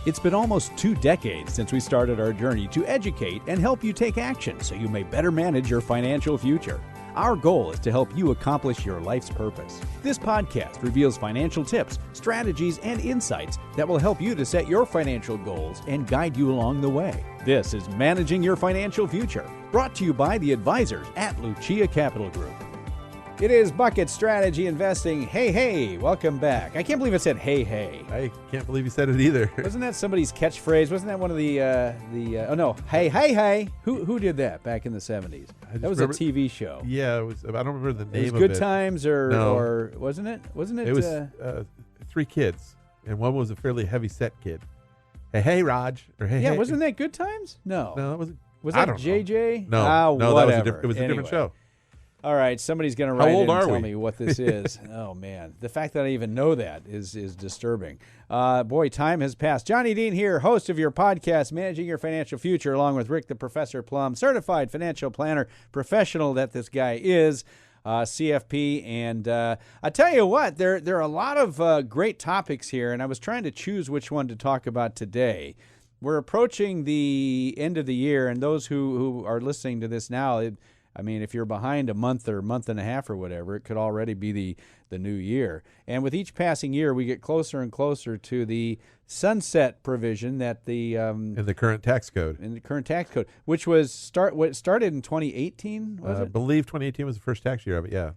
It's been almost 2 decades since we started our journey to educate and help you take action so you may better manage your financial future. Our goal is to help you accomplish your life's purpose. This podcast reveals financial tips, strategies, and insights that will help you to set your financial goals and guide you along the way. This is Managing Your Financial Future, brought to you by the advisors at Lucia Capital Group. It is Bucket Strategy Investing. Hey, hey, welcome back. I can't believe it said hey, hey. I can't believe you said it either. Wasn't that somebody's catchphrase? Wasn't that one of the oh no, hey, hey, hey. Who did that back in the 70s? That was a TV show. Yeah, it was. I don't remember the name of it. Good Times or wasn't it? Wasn't it? It was 3 kids, and one was a fairly heavy set kid. Hey, hey, Raj. Or hey, yeah, hey. wasn't that Good Times? No. No, it wasn't. Was that JJ? No, whatever. It was a different show. All right, somebody's going to write in and tell me what this is. Oh, man. The fact that I even know that is disturbing. Boy, time has passed. Johnny Dean here, host of your podcast, Managing Your Financial Future, along with Rick the Professor Plum, certified financial planner, professional that this guy is, CFP. And I tell you what, there are a lot of great topics here, and I was trying to choose which one to talk about today. We're approaching the end of the year, and those who are listening to this now, if you're behind a month or month and a half or whatever, it could already be the new year. And with each passing year, we get closer and closer to the sunset provision that in the current tax code. In the current tax code, which was started in 2018, was it? I believe 2018 was the first tax year of it, yeah.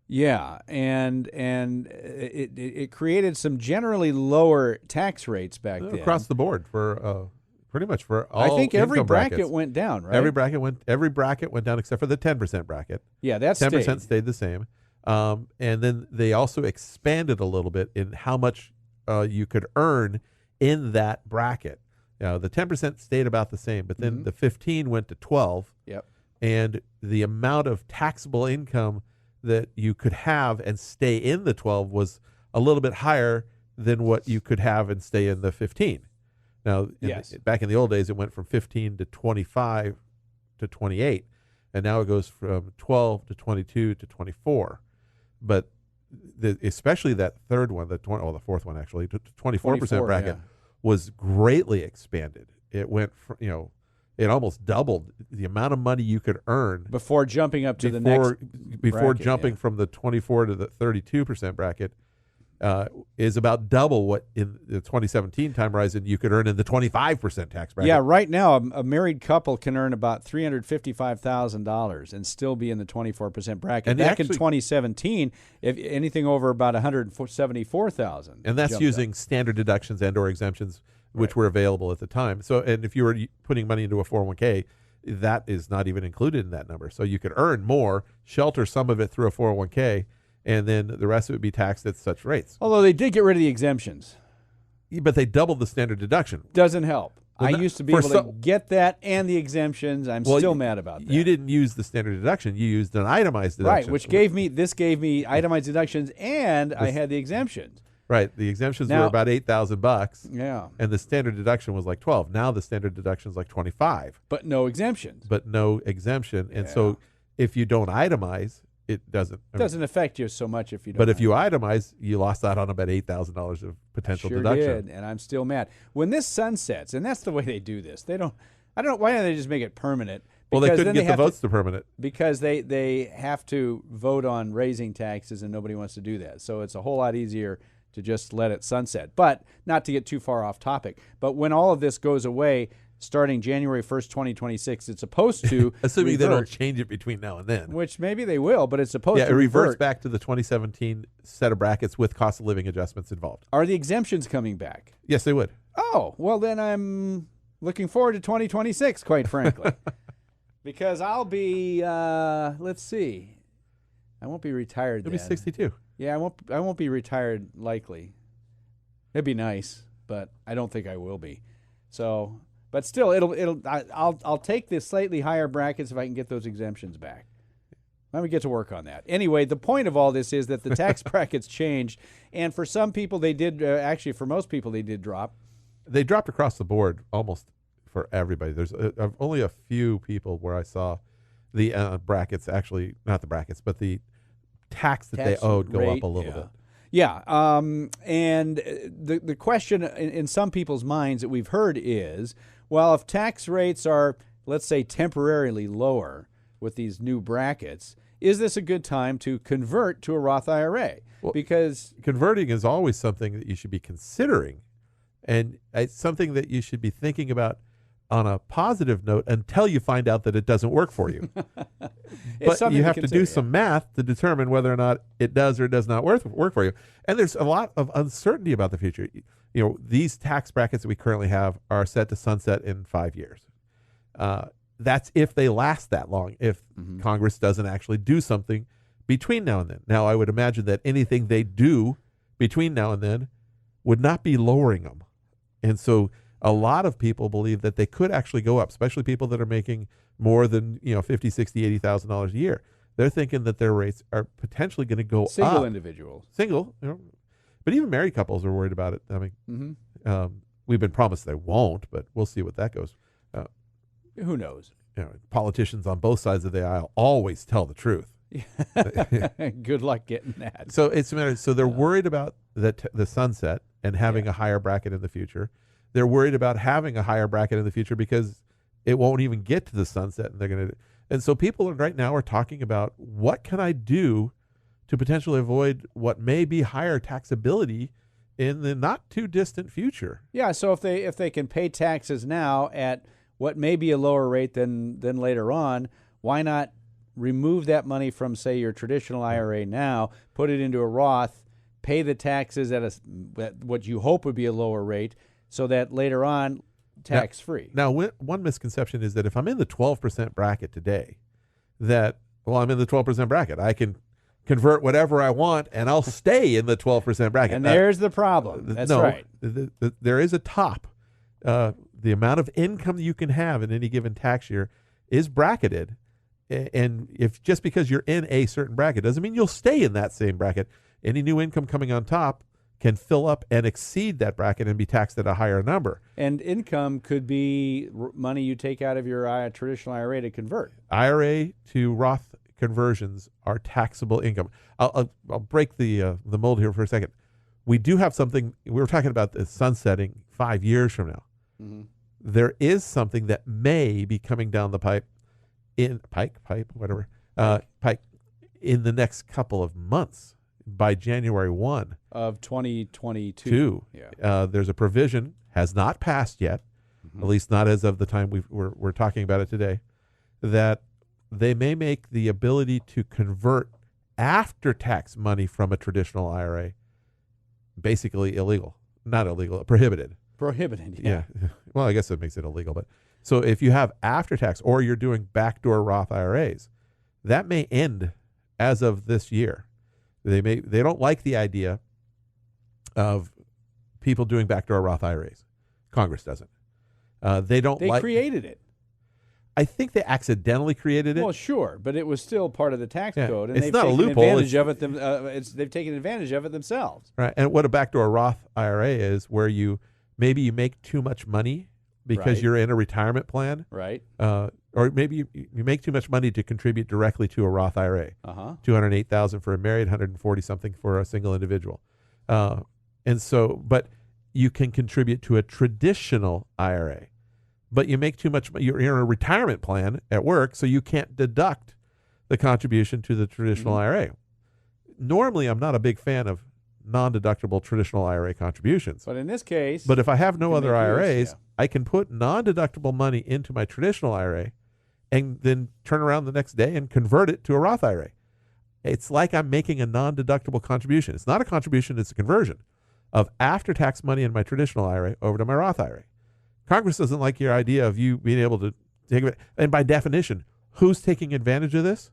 Yeah, and it created some generally lower tax rates back then. Across the board for pretty much for all. I think every bracket brackets. went down, right? Every bracket went down except for the 10% bracket. Yeah, that's 10% stayed the same. And then they also expanded a little bit in how much you could earn in that bracket. Now, the 10% stayed about the same, but then the 15 went to 12. Yep. And the amount of taxable income that you could have and stay in the 12 was a little bit higher than what you could have and stay in the 15. Now, back in the old days, it went from 15 to 25 to 28, and now it goes from 12 to 22 to 24. But especially that third one, the fourth one actually, 24% bracket was greatly expanded. It went from, it almost doubled the amount of money you could earn before jumping up to the next before bracket, jumping from the 24 to the 32% bracket. Is about double what in the 2017 time horizon you could earn in the 25% tax bracket. Yeah, right now a married couple can earn about $355,000 and still be in the 24% bracket. And back in 2017, if anything over about $174,000. And that's using standard deductions and or exemptions, which were available at the time. So, and if you were putting money into a 401k, that is not even included in that number. So you could earn more, shelter some of it through a 401k, and then the rest of it would be taxed at such rates. Although they did get rid of the exemptions. But they doubled the standard deduction. Doesn't help. Well, I used to be able to get that and the exemptions. I'm still mad about that. You didn't use the standard deduction. You used an itemized deduction. Right, which gave me itemized deductions, and I had the exemptions. Right. The exemptions were about $8,000. Yeah. And the standard deduction was like 12. Now the standard deduction is like 25. But no exemptions. And so if you don't itemize, it doesn't affect you so much if you don't. But if you itemize, you lost out on about $8,000 of potential deduction. Did, and I'm still mad. When this sunsets, and that's the way they do this. I don't know, why don't they just make it permanent? Well, they couldn't get the votes to permanent. Because they have to vote on raising taxes, and nobody wants to do that. So it's a whole lot easier to just let it sunset. But not to get too far off topic. But when all of this goes away, starting January 1st, 2026, it's supposed to assuming they don't change it between now and then. Which maybe they will, but it's supposed to it reverts back to the 2017 set of brackets with cost of living adjustments involved. Are the exemptions coming back? Yes, they would. Oh, well then I'm looking forward to 2026, quite frankly. Because I'll be, let's see, I won't be retired then. You'll be 62. Yeah, I won't be retired likely. It'd be nice, but I don't think I will be. So... But still, I'll take the slightly higher brackets if I can get those exemptions back. Let me get to work on that. Anyway, the point of all this is that the tax brackets changed, and for some people they did. Actually, for most people they did drop. They dropped across the board almost for everybody. There's only a few people where I saw the brackets, actually not the brackets, but the tax they owed go up a little bit. Yeah. And the question in some people's minds that we've heard is, well, if tax rates are, let's say, temporarily lower with these new brackets, is this a good time to convert to a Roth IRA? Well, because converting is always something that you should be considering, and it's something that you should be thinking about on a positive note until you find out that it doesn't work for you. But you have to do some math to determine whether or not it does or does not work for you. And there's a lot of uncertainty about the future. You know, these tax brackets that we currently have are set to sunset in 5 years. That's if they last that long, if Congress doesn't actually do something between now and then. Now, I would imagine that anything they do between now and then would not be lowering them. And so a lot of people believe that they could actually go up, especially people that are making more than, $50,000, $60,000, $80,000 a year. They're thinking that their rates are potentially going to go up. Single individuals. Single, but even married couples are worried about it. I mean, we've been promised they won't, but we'll see what that goes. Who knows? Politicians on both sides of the aisle always tell the truth. Good luck getting that. So it's a matter. So they're worried about the sunset and having a higher bracket in the future. They're worried about having a higher bracket in the future because it won't even get to the sunset, and they're going to. And so people right now are talking about, what can I do to potentially avoid what may be higher taxability in the not too distant future? Yeah. So if they can pay taxes now at what may be a lower rate than later on, why not remove that money from, say, your traditional IRA now, put it into a Roth, pay the taxes at what you hope would be a lower rate, so that later on, tax-free. Now, one misconception is that if I'm in the 12% bracket today, I'm in the 12% bracket. I can convert whatever I want, and I'll stay in the 12% bracket. And there's the problem. That's right. There is a top. The amount of income you can have in any given tax year is bracketed. And if just because you're in a certain bracket doesn't mean you'll stay in that same bracket. Any new income coming on top can fill up and exceed that bracket and be taxed at a higher number. And income could be money you take out of your traditional IRA to convert. IRA to Roth conversions are taxable income. I'll break the mold here for a second. We do have something. We were talking about the sunsetting 5 years from now. Mm-hmm. There is something that may be coming down the pipe in the next couple of months. By January 1 of 2022. There's a provision, has not passed yet, at least not as of the time we're talking about it today, that they may make the ability to convert after-tax money from a traditional IRA basically illegal. Not illegal, prohibited. Prohibited, yeah. Well, I guess it makes it illegal. But so if you have after-tax or you're doing backdoor Roth IRAs, that may end as of this year. They don't like the idea of people doing backdoor Roth IRAs. Congress doesn't. They created it. I think they accidentally created it. Well, sure, but it was still part of the tax code, and they've taken advantage of it. They've taken advantage of it themselves. Right. And what a backdoor Roth IRA is, where you make too much money because you're in a retirement plan, right? Or maybe you make too much money to contribute directly to a Roth IRA. $208,000 for a married, $140 something for a single individual, and so, but you can contribute to a traditional IRA, but you make too much. You're in a retirement plan at work, so you can't deduct the contribution to the traditional IRA. Normally, I'm not a big fan of non-deductible traditional IRA contributions. But in this case... But if I have no other IRAs, I can put non-deductible money into my traditional IRA and then turn around the next day and convert it to a Roth IRA. It's like I'm making a non-deductitive contribution. It's not a contribution, it's a conversion of after-tax money in my traditional IRA over to my Roth IRA. Congress doesn't like your idea of you being able to take it. And by definition, who's taking advantage of this?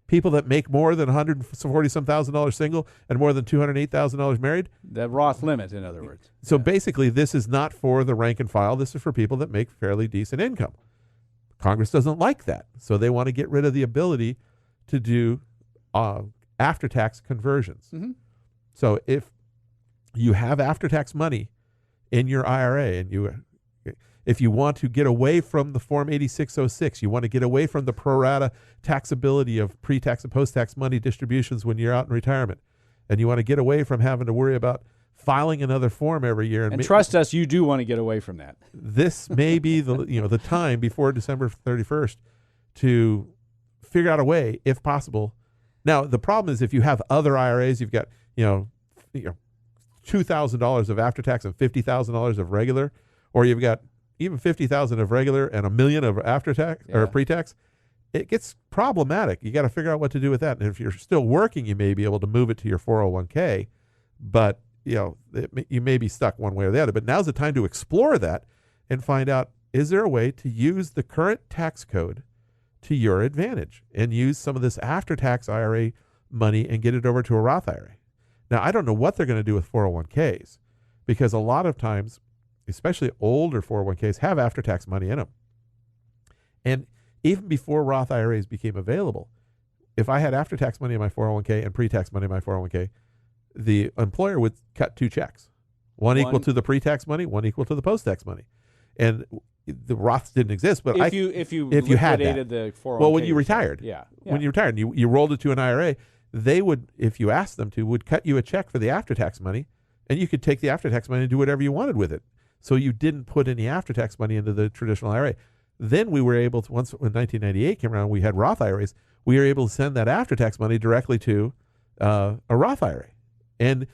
People that make more than $140,000 single and more than $208,000 married. The Roth limit, in other words. So basically, this is not for the rank and file. This is for people that make fairly decent income. Congress doesn't like that. So they want to get rid of the ability to do after-tax conversions. Mm-hmm. So if you have after-tax money in your IRA and if you want to get away from the Form 8606, you want to get away from the pro rata taxability of pre-tax and post-tax money distributions when you're out in retirement, and you want to get away from having to worry about filing another form every year. And trust us, you do want to get away from that. This may be the time before December 31st to figure out a way, if possible. Now, the problem is if you have other IRAs, you've got $2,000 of after-tax and $50,000 of regular, or you've got even $50,000 of regular and $1 million of after-tax or pre-tax, it gets problematic. You got to figure out what to do with that. And if you're still working, you may be able to move it to your 401k, but you may be stuck one way or the other. But now's the time to explore that and find out, is there a way to use the current tax code to your advantage and use some of this after-tax IRA money and get it over to a Roth IRA? Now, I don't know what they're going to do with 401ks, because a lot of times, especially older 401ks, have after-tax money in them. And even before Roth IRAs became available, if I had after-tax money in my 401k and pre-tax money in my 401k, the employer would cut 2 checks, one equal to the pre-tax money, one equal to the post-tax money. And the Roths didn't exist, but if you liquidated the 401k, well, when you retired, when you retired, and you rolled it to an IRA, they would, if you asked them to, would cut you a check for the after-tax money, and you could take the after-tax money and do whatever you wanted with it. So you didn't put any after-tax money into the traditional IRA. Then we were able to, once when 1998 came around, we had Roth IRAs. We were able to send that after-tax money directly to a Roth IRA. And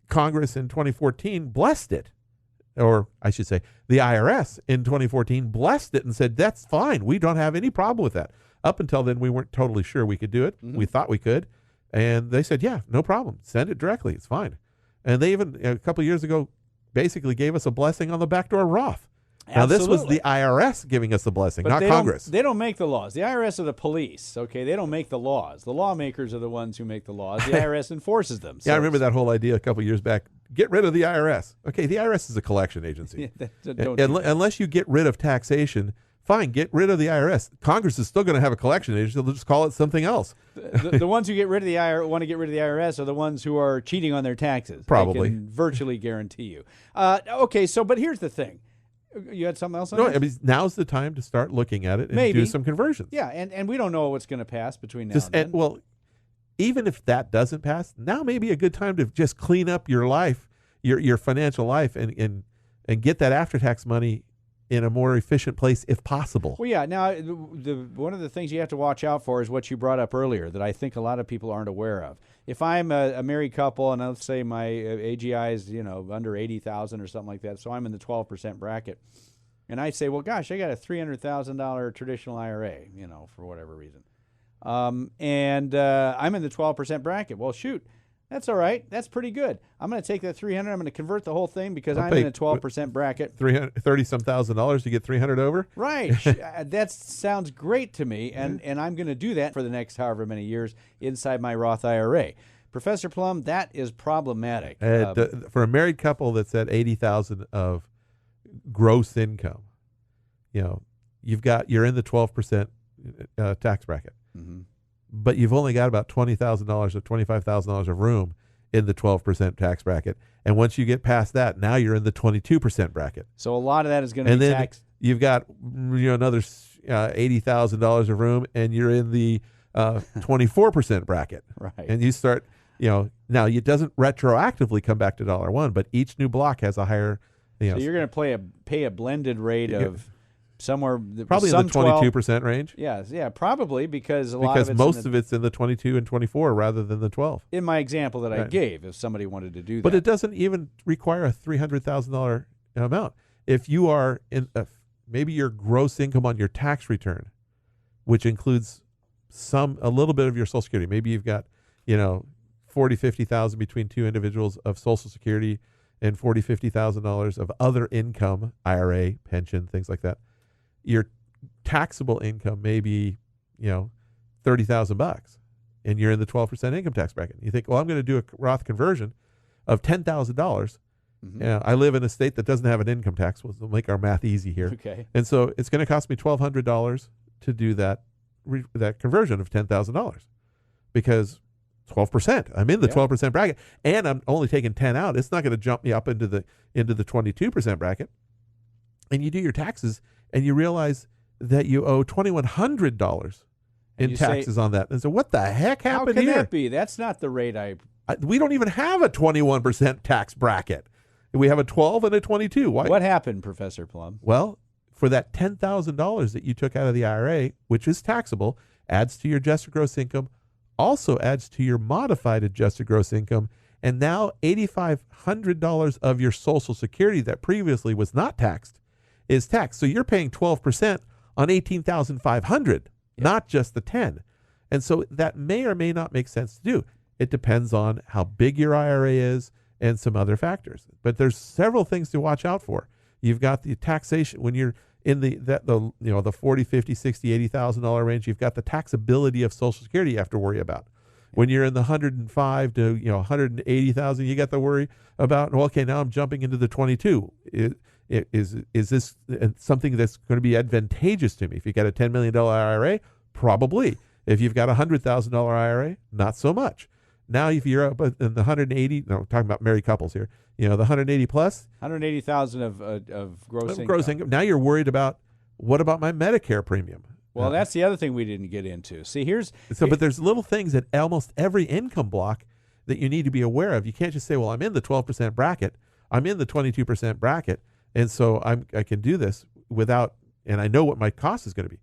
Congress in 2014 blessed it. Or I should say, the IRS in 2014 blessed it and said, that's fine. We don't have any problem with that. Up until then, we weren't totally sure we could do it. Mm-hmm. We thought we could. And they said, yeah, no problem. Send it directly. It's fine. And they even, a couple of years ago, basically gave us a blessing on the backdoor Roth. Absolutely. Now, this was the IRS giving us the blessing, but not Congress. They don't make the laws. The IRS are the police, okay? They don't make the laws. The lawmakers are the ones who make the laws. The IRS enforces them. So I remember that whole idea a couple of years back. Get rid of the IRS. Okay, the IRS is a collection agency. Unless you get rid of taxation, fine, get rid of the IRS. Congress is still going to have a collection agency. They'll just call it something else. The ones who want to get rid of the IRS are the ones who are cheating on their taxes. Probably. I can virtually guarantee you. Okay, but here's the thing. You had something else on that? No, I mean, now's the time to start looking at it and do some conversions. Yeah, and we don't know what's going to pass between now and then. Well, even if that doesn't pass, now may be a good time to just clean up your life, your financial life, and get that after-tax money in a more efficient place if possible. Well, yeah. Now, one of the things you have to watch out for is what you brought up earlier that I think a lot of people aren't aware of. If I'm a married couple and let's say my AGI is under 80,000 or something like that, so I'm in the 12% bracket, and I say, well, gosh, I got a $300,000 traditional IRA, for whatever reason, and I'm in the 12% bracket. Well, shoot. That's all right. That's pretty good. I'm going to take that $300. I'm going to convert the whole thing because I'm in a 12% bracket. $30-some thousand to get $300 over. Right. That sounds great to me, and I'm going to do that for the next however many years inside my Roth IRA. Professor Plum, that is problematic. For a married couple that's at $80,000 of gross income, you're in the 12% tax bracket. Mm-hmm. But you've only got about $20,000 or $25,000 of room in the 12% tax bracket. And once you get past that, now you're in the 22% bracket. So a lot of that is going to be taxed. You've got another $80,000 of room, and you're in the 24% bracket. Right. And you start, now it doesn't retroactively come back to $1, but each new block has a higher. So you're going to pay a blended rate of somewhere probably in the 22% range. Yeah, probably because most of it's in the 22 and 24 rather than the 12. In my example that I gave, if somebody wanted to do that, but it doesn't even require a $300,000 amount. If you are in maybe your gross income on your tax return, which includes a little bit of your Social Security, maybe you've got $40,000-$50,000 between two individuals of Social Security and $40,000-$50,000 of other income, IRA, pension, things like that. Your taxable income may be, $30,000, and you're in the 12% income tax bracket. You think, well, I'm going to do a Roth conversion of $10,000. Mm-hmm. I live in a state that doesn't have an income tax. We'll make our math easy here. Okay. And so it's going to cost me $1,200 to do that conversion of $10,000 because 12%. I'm in the 12% bracket, and I'm only taking 10 out. It's not going to jump me up into the 22% bracket. And you do your taxes, and you realize that you owe $2,100 in taxes on that. And so what the heck happened here? How can that be? That's not the rate I We don't even have a 21% tax bracket. We have a 12 and a 22. Why? What happened, Professor Plum? Well, for that $10,000 that you took out of the IRA, which is taxable, adds to your adjusted gross income, also adds to your modified adjusted gross income, and now $8,500 of your Social Security that previously was not taxed is taxed. So you're paying 12% on $18,500, not just the 10. And so that may or may not make sense to do. It depends on how big your IRA is and some other factors. But there's several things to watch out for. You've got the taxation when you're in the 40, 50, 60, $80,000 range. You've got the taxability of Social Security you have to worry about. When you're in the 105 to 180,000, you got to worry about. Well, okay, now I'm jumping into the 22. Is this something that's going to be advantageous to me? If you got a $10 million IRA, probably. If you've got a $100,000 IRA, not so much. Now, if you're up in the 180, no, we're talking about married couples here. The 180 plus, 180,000 of gross income. Now you're worried about what about my Medicare premium? Well, that's the other thing we didn't get into. See, but there's little things at almost every income block that you need to be aware of. You can't just say, well, I'm in the 12% bracket, I'm in the 22% bracket, and so I can do this without, and I know what my cost is going to be.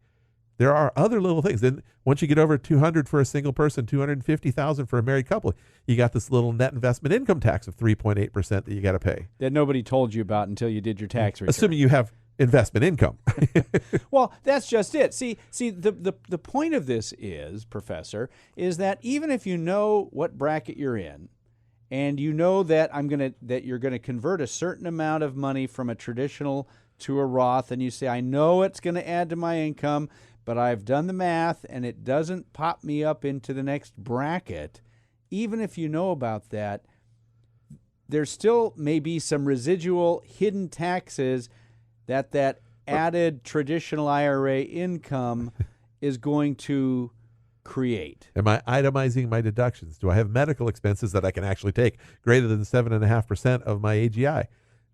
There are other little things. Then once you get over 200 for a single person, 250,000 for a married couple, you got this little net investment income tax of 3.8% that you got to pay. That nobody told you about until you did your tax return. Assuming you have investment income. Well, that's just it. See, the point of this is, Professor, is that even if you know what bracket you're in, and you know that you're gonna convert a certain amount of money from a traditional to a Roth, and you say, I know it's going to add to my income, but I've done the math and it doesn't pop me up into the next bracket. Even if you know about that, there still may be some residual hidden taxes that added traditional IRA income is going to create. Am I itemizing my deductions? Do I have medical expenses that I can actually take greater than 7.5% of my AGI?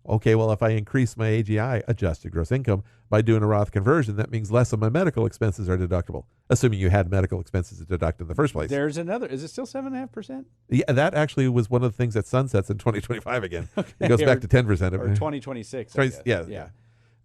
Okay, well, if I increase my AGI, adjusted gross income, by doing a Roth conversion, that means less of my medical expenses are deductible, assuming you had medical expenses to deduct in the first place. There's another. Is it still 7.5%? Yeah, that actually was one of the things that sunsets in 2025 again. Okay. It goes back to 10%. Or 2026. Yeah.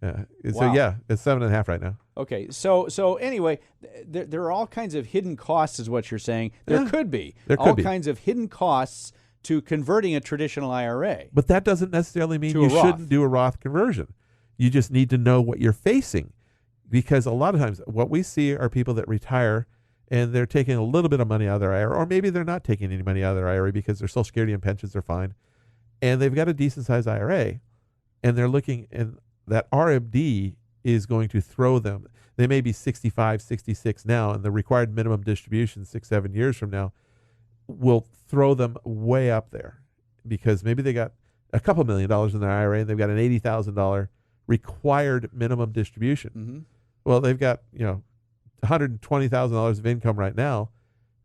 So, yeah, it's 7.5 right now. Okay, so anyway, there are all kinds of hidden costs is what you're saying. There could be. All kinds of hidden costs to converting a traditional IRA. But that doesn't necessarily mean you shouldn't do a Roth conversion. You just need to know what you're facing. Because a lot of times what we see are people that retire and they're taking a little bit of money out of their IRA, or maybe they're not taking any money out of their IRA because their Social Security and pensions are fine. And they've got a decent sized IRA and they're looking, and that RMD is going to throw them. They may be 65, 66 now, and the required minimum distribution 6-7 years from now will throw them way up there because maybe they got a couple $1 million in their IRA and they've got an $80,000 required minimum distribution. Mm-hmm. Well, they've got $120,000 of income right now.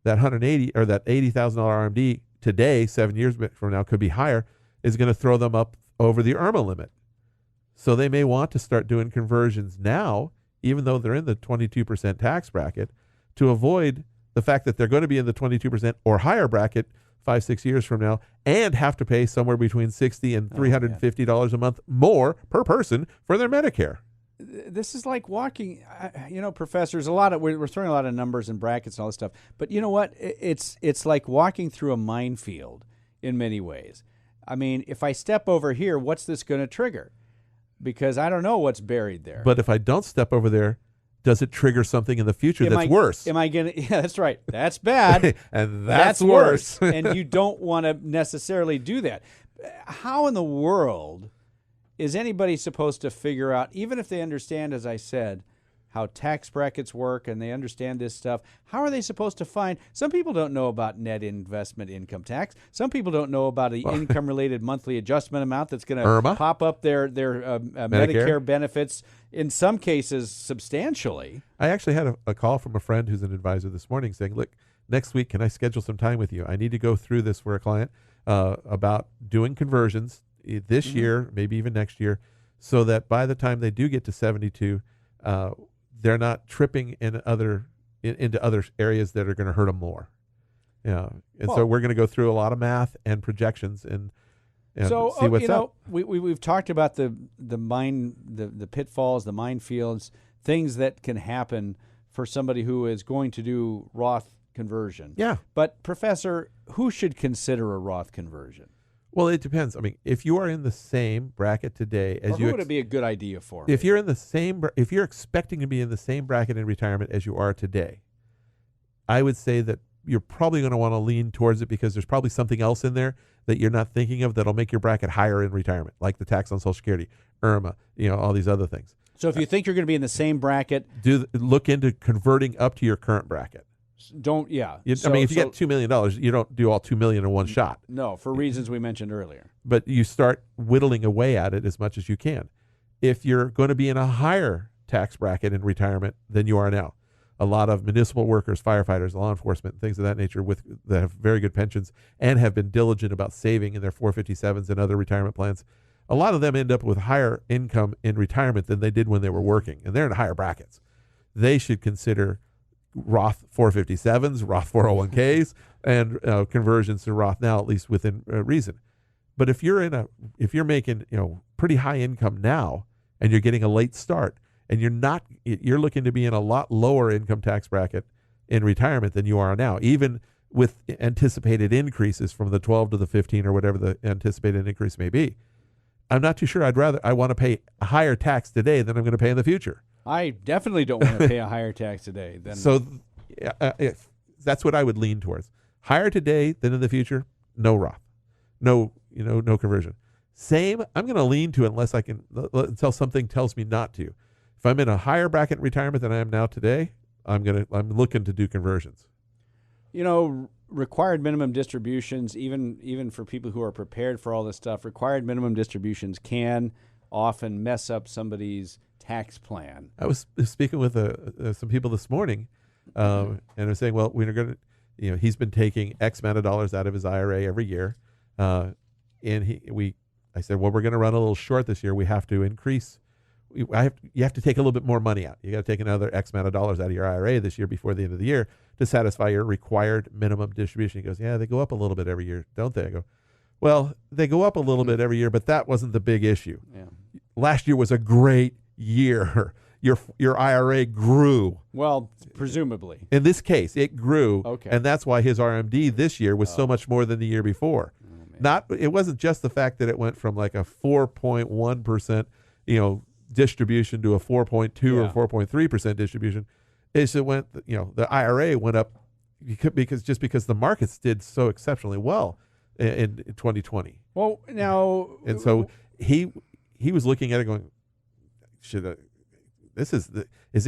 That $180,000 or that $80,000 RMD today, 7 years from now, could be higher, is going to throw them up over the IRMA limit. So they may want to start doing conversions now, even though they're in the 22% tax bracket, to avoid the fact that they're going to be in the 22% or higher bracket 5-6 years from now and have to pay somewhere between $60 and $350 a month more per person for their Medicare. This is like walking, professors, we're throwing a lot of numbers and brackets and all this stuff, but you know what? It's like walking through a minefield in many ways. I mean, if I step over here, what's this going to trigger? Because I don't know what's buried there. But if I don't step over there, does it trigger something in the future that's worse? Am I going to? Yeah, that's right. That's bad. And that's worse. And you don't want to necessarily do that. How in the world is anybody supposed to figure out, even if they understand, as I said, how tax brackets work and they understand this stuff, how are they supposed to find? Some people don't know about net investment income tax. Some people don't know about the income-related monthly adjustment amount that's going to pop up their Medicare benefits, in some cases substantially. I actually had a call from a friend who's an advisor this morning saying, look, next week, can I schedule some time with you? I need to go through this for a client about doing conversions this year, maybe even next year, so that by the time they do get to 72, they're not tripping into other areas that are going to hurt them more. So we're going to go through a lot of math and projections and see what's up. We've talked about the pitfalls, the minefields, things that can happen for somebody who is going to do Roth conversion. Yeah. But Professor, who should consider a Roth conversion? Well, it depends. I mean, if you are in the same bracket today as who would it be a good idea for? If you're in the same, if you're expecting to be in the same bracket in retirement as you are today, I would say that you're probably going to want to lean towards it because there's probably something else in there that you're not thinking of that'll make your bracket higher in retirement, like the tax on Social Security, IRMA, all these other things. So if you think you're going to be in the same bracket, look into converting up to your current bracket. If you get $2 million, you don't do all $2 million in one shot. No, for reasons we mentioned earlier. But you start whittling away at it as much as you can. If you're going to be in a higher tax bracket in retirement than you are now, a lot of municipal workers, firefighters, law enforcement, things of that nature that have very good pensions and have been diligent about saving in their 457s and other retirement plans, a lot of them end up with higher income in retirement than they did when they were working, and they're in higher brackets. They should consider Roth 457s, Roth 401ks, and conversions to Roth now, at least within reason. But if you're making pretty high income now, and you're getting a late start, and you're looking to be in a lot lower income tax bracket in retirement than you are now, even with anticipated increases from the 12 to the 15 or whatever the anticipated increase may be. I'm not too sure. I want to pay a higher tax today than I'm going to pay in the future. I definitely don't want to pay a higher tax today. So that's what I would lean towards. Higher today than in the future, no Roth. No conversion. Same, I'm going to lean to unless I can, until something tells me not to. If I'm in a higher bracket retirement than I am now today, I'm looking to do conversions. Required minimum distributions, even for people who are prepared for all this stuff, required minimum distributions can often mess up somebody's tax plan. I was speaking with some people this morning, and I was saying, well, we're going to, he's been taking X amount of dollars out of his IRA every year, and I said, well, we're going to run a little short this year. We have to increase. You have to take a little bit more money out. You got to take another X amount of dollars out of your IRA this year before the end of the year to satisfy your required minimum distribution. He goes, yeah, they go up a little bit every year, don't they? I go, well, they go up a little bit every year, but that wasn't the big issue. Yeah. Last year was a great year. Your IRA grew. Well, presumably. In this case, it grew. Okay. And that's why his RMD this year was so much more than the year before. It wasn't just the fact that it went from like a 4.1%, distribution to a 4.2 or 4.3% distribution. It went, the IRA went up because the markets did so exceptionally well in 2020. Well, now, and so he was looking at it going, is it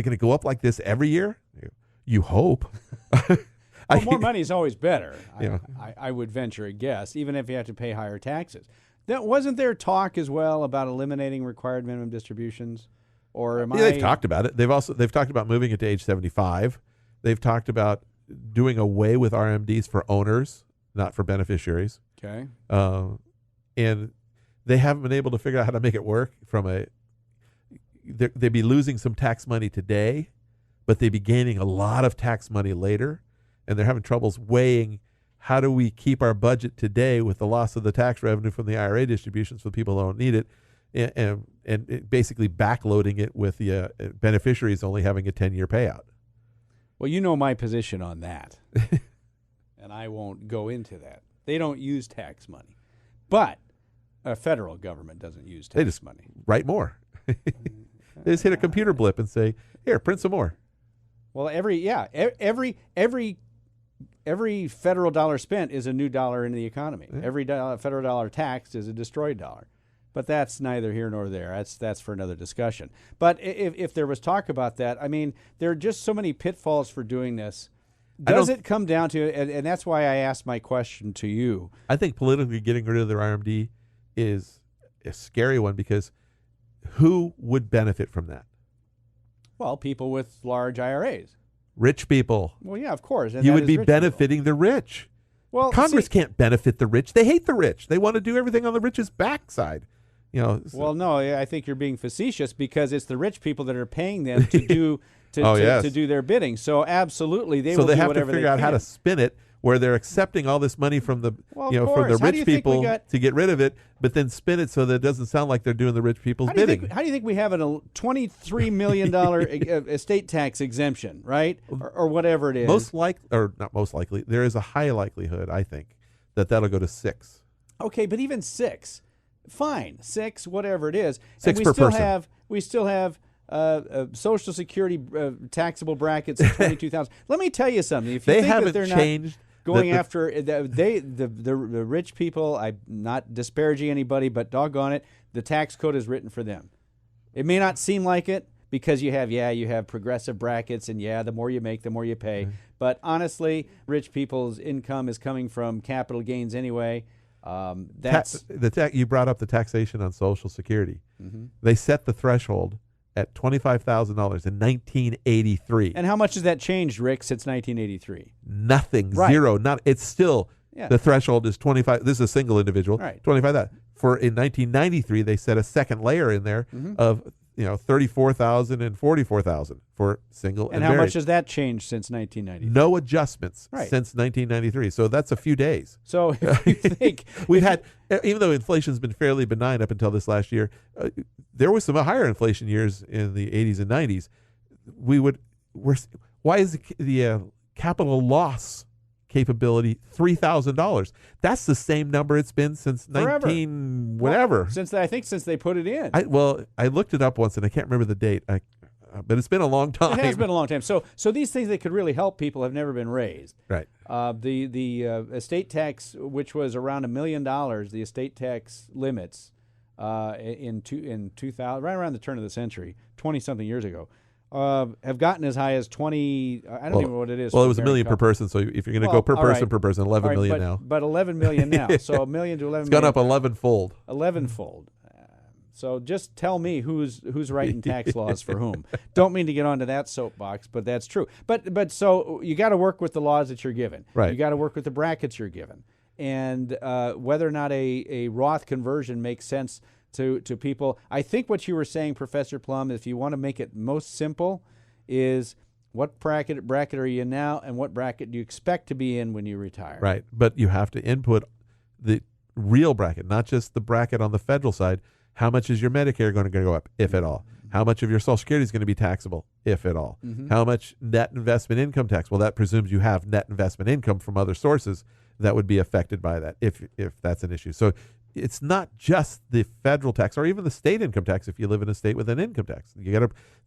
going to go up like this every year? You hope. Well, more money is always better. I would venture a guess, even if you have to pay higher taxes. Wasn't there talk as well about eliminating required minimum distributions? Or they've talked about it. They've talked about moving it to age 75. They've talked about doing away with RMDs for owners, not for beneficiaries. Okay. And they haven't been able to figure out how to make it work. They'd be losing some tax money today, but they'd be gaining a lot of tax money later, and they're having troubles weighing how do we keep our budget today with the loss of the tax revenue from the IRA distributions for people who don't need it, and basically backloading it with the beneficiaries only having a 10-year payout. Well, you know my position on that, and I won't go into that. They don't use tax money, but a federal government doesn't use tax money. Write more. They just hit a computer blip and say, "Here, print some more." Well, every federal dollar spent is a new dollar in the economy. Yeah. Every federal dollar taxed is a destroyed dollar. But that's neither here nor there. That's for another discussion. But if there was talk about that, I mean, there are just so many pitfalls for doing this. Does it come down to, and that's why I asked my question to you. I think politically getting rid of their RMD is a scary one because who would benefit from that? Well, people with large IRAs. Rich people. Well, yeah, of course. And you would be benefiting people. The rich. Well, Congress can't benefit the rich. They hate the rich. They want to do everything on the rich's backside. Well, no, I think you're being facetious because it's the rich people that are paying them to do to do their bidding. So absolutely, they will do whatever they can. So they have to figure out how to spin it where they're accepting all this money from the Well, from the rich people to get rid of it, but then spin it so that it doesn't sound like they're doing the rich people's bidding. How do you think we have a $23 million estate tax exemption, right, or whatever it is? Not most likely. There is a high likelihood, I think, that'll go to 6. Okay, but even 6, fine, 6, whatever it is, 6 and per person. We still have Social Security taxable brackets of $22,000. Let me tell you something. If you think haven't that they're changed. Not going after the rich people, I'm not disparaging anybody, but doggone it, the tax code is written for them. It may not seem like it because you have progressive brackets, and the more you make, the more you pay. Mm-hmm. But honestly, rich people's income is coming from capital gains anyway. You brought up the taxation on Social Security. Mm-hmm. They set the threshold at $25,000 in 1983. And how much has that changed, Rick, since 1983? Nothing. Right. Zero. It's still the threshold is 25. This is a single individual. Right. 25,000. In 1993, they set a second layer in there of 34,000 and 44,000 for single and how married. much has that changed since 1993? No adjustments since 1993. So that's a few days. So if you think we've had, even though inflation's been fairly benign up until this last year, there was some higher inflation years in the 80s and 90s. Why is the capital loss capability $3,000? That's the same number it's been since forever. Whatever. Since they put it in. I looked it up once and I can't remember the date. But it's been a long time. It has been a long time. So these things that could really help people have never been raised. Right. The estate tax, which was around $1 million, the estate tax limits in 2000, right around the turn of the century, 20-something years ago, have gotten as high as 20. I don't even know what it is. Well, it was $1 million per person. So if you're going to go per person, 11 million now. But 11 million now. So $1 million to 11 it's million. gone up 11-fold. 11-fold. So just tell me who's writing tax laws for whom. Don't mean to get onto that soapbox, but that's true. But so you got to work with the laws that you're given. Right. You got to work with the brackets you're given, and whether or not a Roth conversion makes sense to people. I think what you were saying, Professor Plum, if you want to make it most simple, is what bracket are you in now, and what bracket do you expect to be in when you retire? Right. But you have to input the real bracket, not just the bracket on the federal side. How much is your Medicare going to go up, if at all? How much of your Social Security is going to be taxable, if at all? Mm-hmm. How much net investment income tax? Well, that presumes you have net investment income from other sources that would be affected by that, if that's an issue. So it's not just the federal tax or even the state income tax if you live in a state with an income tax.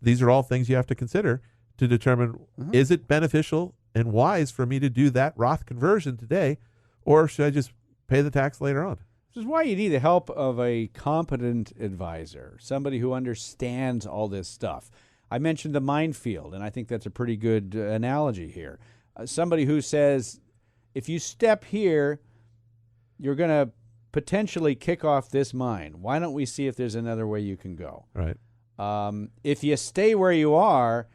These are all things you have to consider to determine, is it beneficial and wise for me to do that Roth conversion today, or should I just pay the tax later on? This is why you need the help of a competent advisor, somebody who understands all this stuff. I mentioned the minefield, and I think that's a pretty good analogy here. Somebody who says, if you step here, you're going to potentially kick off this mine. Why don't we see if there's another way you can go? Right. If you stay where you are,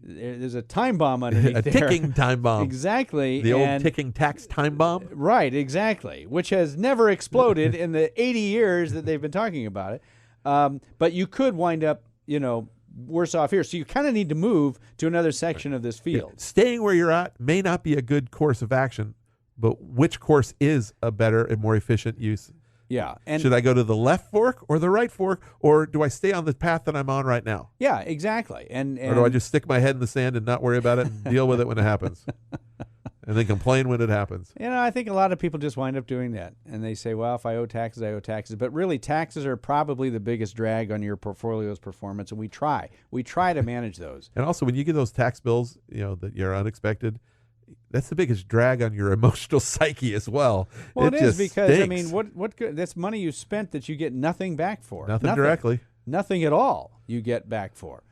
there's a time bomb underneath there. A ticking time bomb. Exactly. The old ticking tax time bomb? Right, exactly, which has never exploded in the 80 years that they've been talking about it. But you could wind up, worse off here. So you kind of need to move to another section of this field. Yeah. Staying where you're at may not be a good course of action, but which course is a better and more efficient use? Yeah. And should I go to the left fork or the right fork, or do I stay on the path that I'm on right now? Yeah, exactly. And or do I just stick my head in the sand and not worry about it and deal with it when it happens? And then complain when it happens. I think a lot of people just wind up doing that. And they say, well, if I owe taxes, I owe taxes. But really, taxes are probably the biggest drag on your portfolio's performance. And we try to manage those. And also, when you get those tax bills, that you're unexpected, that's the biggest drag on your emotional psyche as well. Well, it is because, stinks. what that's money you spent that you get nothing back for. Nothing directly. Nothing at all you get back for.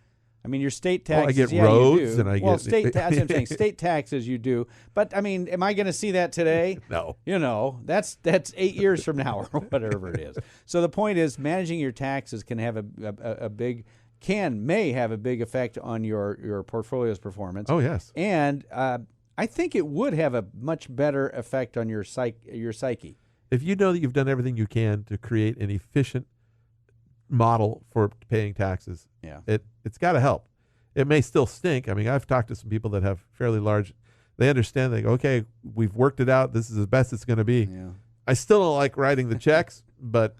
Your state taxes, I get roads, and I get... state taxes, I'm saying state taxes you do. But, am I going to see that today? No. That's 8 years from now or whatever it is. So the point is, managing your taxes can have may have a big effect on your portfolio's performance. Oh, yes. And I think it would have a much better effect on your psyche. If you know that you've done everything you can to create an efficient model for paying taxes, it's got to help. It may still stink. I've talked to some people that have fairly large They understand. They go, okay, we've worked it out. This is the best it's going to be. Yeah. I still don't like writing the checks, but,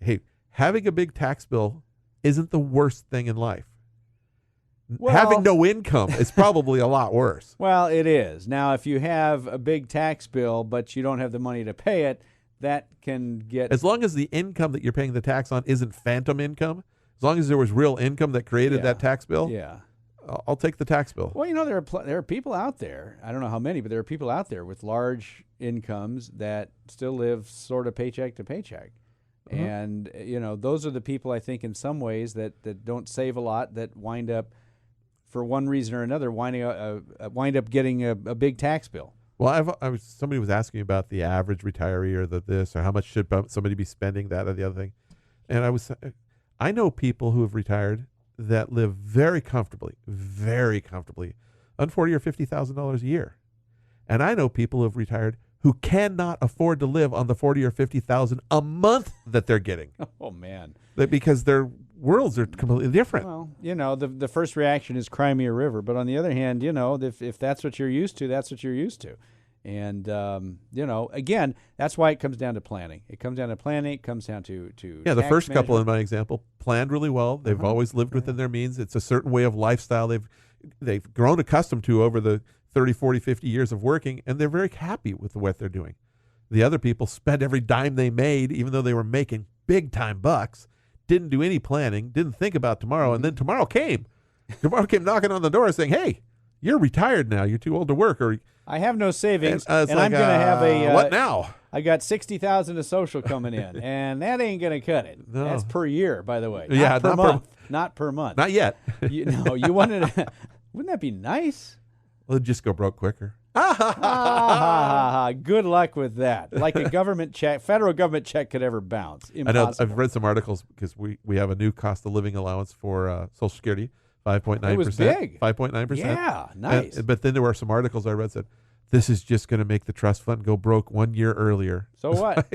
hey, having a big tax bill isn't the worst thing in life. Well, having no income is probably a lot worse. Well, it is. Now, if you have a big tax bill, but you don't have the money to pay it, that can get... As long as the income that you're paying the tax on isn't phantom income, as long as there was real income that created that tax bill, I'll take the tax bill. Well, there are people out there, I don't know how many, but there are people out there with large incomes that still live sort of paycheck to paycheck. Uh-huh. And, those are the people, I think, in some ways that don't save a lot, that wind up, for one reason or another, wind up getting a big tax bill. Well, somebody was asking me about the average retiree or this, or how much should somebody be spending, that or the other thing. And I know people who have retired that live very comfortably on $40,000 or $50,000 a year. And I know people who have retired who cannot afford to live on the $40,000 or $50,000 a month that they're getting. Oh, man. Because their worlds are completely different. Well, the first reaction is cry me a river. But on the other hand, if that's what you're used to, that's what you're used to. And, again, that's why it comes down to planning. It comes down to planning. It comes down to the first couple in my example planned really well. They've always lived within their means. It's a certain way of lifestyle they've grown accustomed to over the 30, 40, 50 years of working, and they're very happy with what they're doing. The other people spent every dime they made, even though they were making big-time bucks, didn't do any planning, didn't think about tomorrow, and then tomorrow came. Tomorrow came knocking on the door saying, hey, you're retired now. You're too old to work. Or I have no savings, and I'm going to have a... what now? I got $60,000 of social coming in, and that ain't going to cut it. No. That's per year, by the way. Not per month. Not per month. Not yet. You wanted to... Wouldn't that be nice? Well, just go broke quicker. Good luck with that. Like a government check, federal government check could ever bounce. Impossible. I know. I've read some articles because we have a new cost of living allowance for Social Security, 5.9%. It was big. 5.9%. Yeah, nice. But then there were some articles I read said, this is just going to make the trust fund go broke 1 year earlier. So what?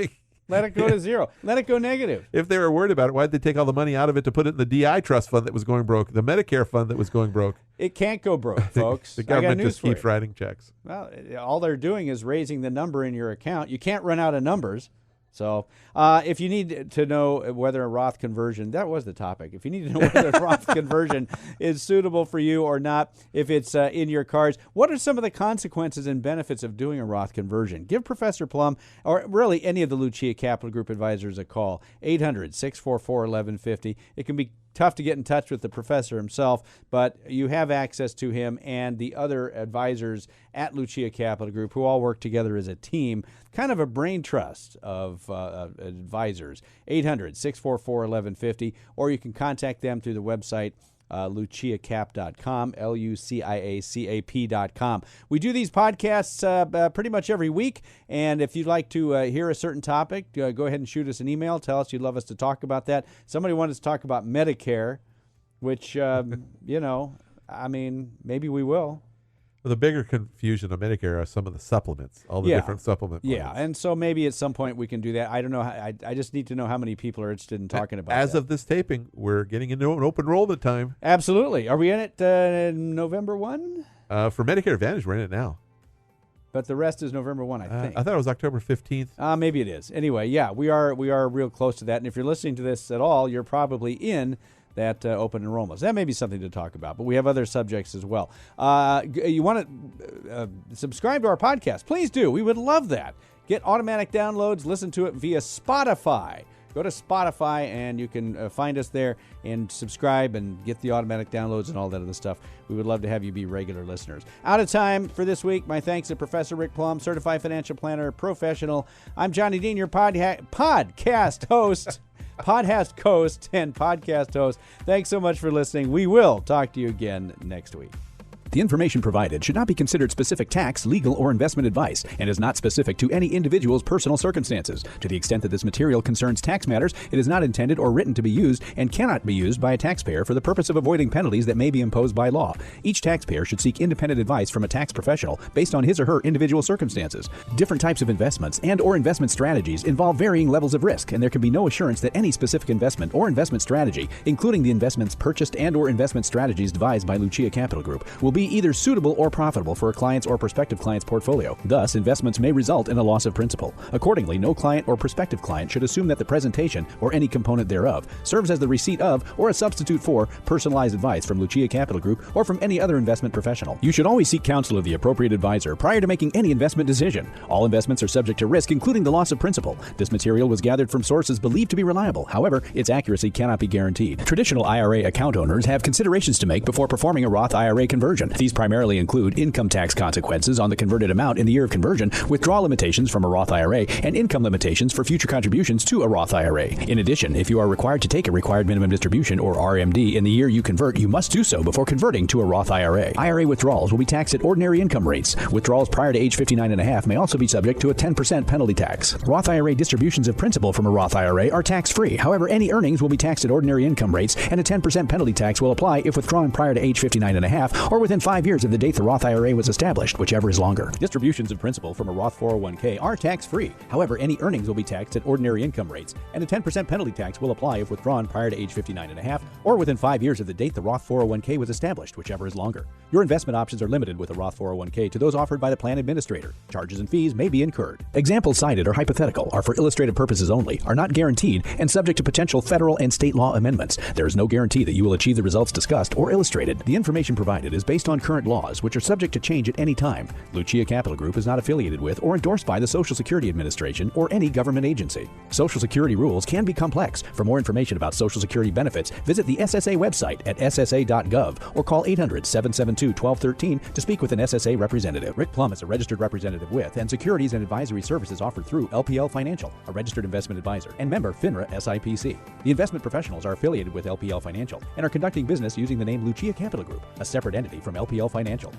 Let it go to zero. Let it go negative. If they were worried about it, why'd they take all the money out of it to put it in the DI trust fund that was going broke, the Medicare fund that was going broke? It can't go broke, folks. The government just keeps writing checks. Well, all they're doing is raising the number in your account. You can't run out of numbers. So if you need to know whether a Roth conversion, that was the topic. If you need to know whether a Roth conversion is suitable for you or not, if it's in your cards, what are some of the consequences and benefits of doing a Roth conversion? Give Professor Plum, or really any of the Lucia Capital Group advisors, a call. 800-644-1150. It can be tough to get in touch with the professor himself, but you have access to him and the other advisors at Lucia Capital Group who all work together as a team, kind of a brain trust of advisors. 800-644-1150, or you can contact them through the website luciacap.com, luciacap.com. We do these podcasts pretty much every week, and if you'd like to hear a certain topic, go ahead and shoot us an email. Tell us you'd love us to talk about that. Somebody wanted to talk about Medicare, which, maybe we will. Well, the bigger confusion of Medicare are some of the supplements, all the different supplement plans. Yeah, and so maybe at some point we can do that. I don't know. I just need to know how many people are interested in talking about As that. of this taping, we're getting into an open enrollment time. Absolutely. Are we in it November 1? For Medicare Advantage, we're in it now. But the rest is November 1, I think. I thought it was October 15th. Maybe it is. Anyway, yeah, we are real close to that. And if you're listening to this at all, you're probably in that open enrollment. So that may be something to talk about, but we have other subjects as well. You want to subscribe to our podcast? Please do. We would love that. Get automatic downloads. Listen to it via Spotify. Go to Spotify and you can find us there and subscribe and get the automatic downloads and all that other stuff. We would love to have you be regular listeners. Out of time for this week. My thanks to Professor Rick Plum, certified financial planner, professional. I'm Johnny Dean, your podcast host. Podcast host and podcast host. Thanks so much for listening. We will talk to you again next week. The information provided should not be considered specific tax, legal, or investment advice and is not specific to any individual's personal circumstances. To the extent that this material concerns tax matters, it is not intended or written to be used and cannot be used by a taxpayer for the purpose of avoiding penalties that may be imposed by law. Each taxpayer should seek independent advice from a tax professional based on his or her individual circumstances. Different types of investments and or investment strategies involve varying levels of risk, and there can be no assurance that any specific investment or investment strategy, including the investments purchased and or investment strategies devised by Lucia Capital Group, will be either suitable or profitable for a client's or prospective client's portfolio. Thus, investments may result in a loss of principal. Accordingly, no client or prospective client should assume that the presentation, or any component thereof, serves as the receipt of or a substitute for personalized advice from Lucia Capital Group or from any other investment professional. You should always seek counsel of the appropriate advisor prior to making any investment decision. All investments are subject to risk, including the loss of principal. This material was gathered from sources believed to be reliable. However, its accuracy cannot be guaranteed. Traditional IRA account owners have considerations to make before performing a Roth IRA conversion. These primarily include income tax consequences on the converted amount in the year of conversion, withdrawal limitations from a Roth IRA, and income limitations for future contributions to a Roth IRA. In addition, if you are required to take a required minimum distribution or RMD in the year you convert, you must do so before converting to a Roth IRA. IRA withdrawals will be taxed at ordinary income rates. Withdrawals prior to age 59.5 may also be subject to a 10% penalty tax. Roth IRA distributions of principal from a Roth IRA are tax-free. However, any earnings will be taxed at ordinary income rates, and a 10% penalty tax will apply if withdrawn prior to age 59.5 or within 5 years of the date the Roth IRA was established, whichever is longer. Distributions of principal from a Roth 401k are tax-free. However, any earnings will be taxed at ordinary income rates, and a 10% penalty tax will apply if withdrawn prior to age 59.5 or within 5 years of the date the Roth 401k was established, whichever is longer. Your investment options are limited with a Roth 401k to those offered by the plan administrator. Charges and fees may be incurred. Examples cited are hypothetical, are for illustrative purposes only, are not guaranteed, and subject to potential federal and state law amendments. There is no guarantee that you will achieve the results discussed or illustrated. The information provided is based on current laws, which are subject to change at any time. Lucia Capital Group is not affiliated with or endorsed by the Social Security Administration or any government agency. Social Security rules can be complex. For more information about Social Security benefits, visit the SSA website at ssa.gov or call 800-772-1213 to speak with an SSA representative. Rick Plum is a registered representative with and securities and advisory services offered through LPL Financial, a registered investment advisor, and member FINRA SIPC. The investment professionals are affiliated with LPL Financial and are conducting business using the name Lucia Capital Group, a separate entity from LPL Financial.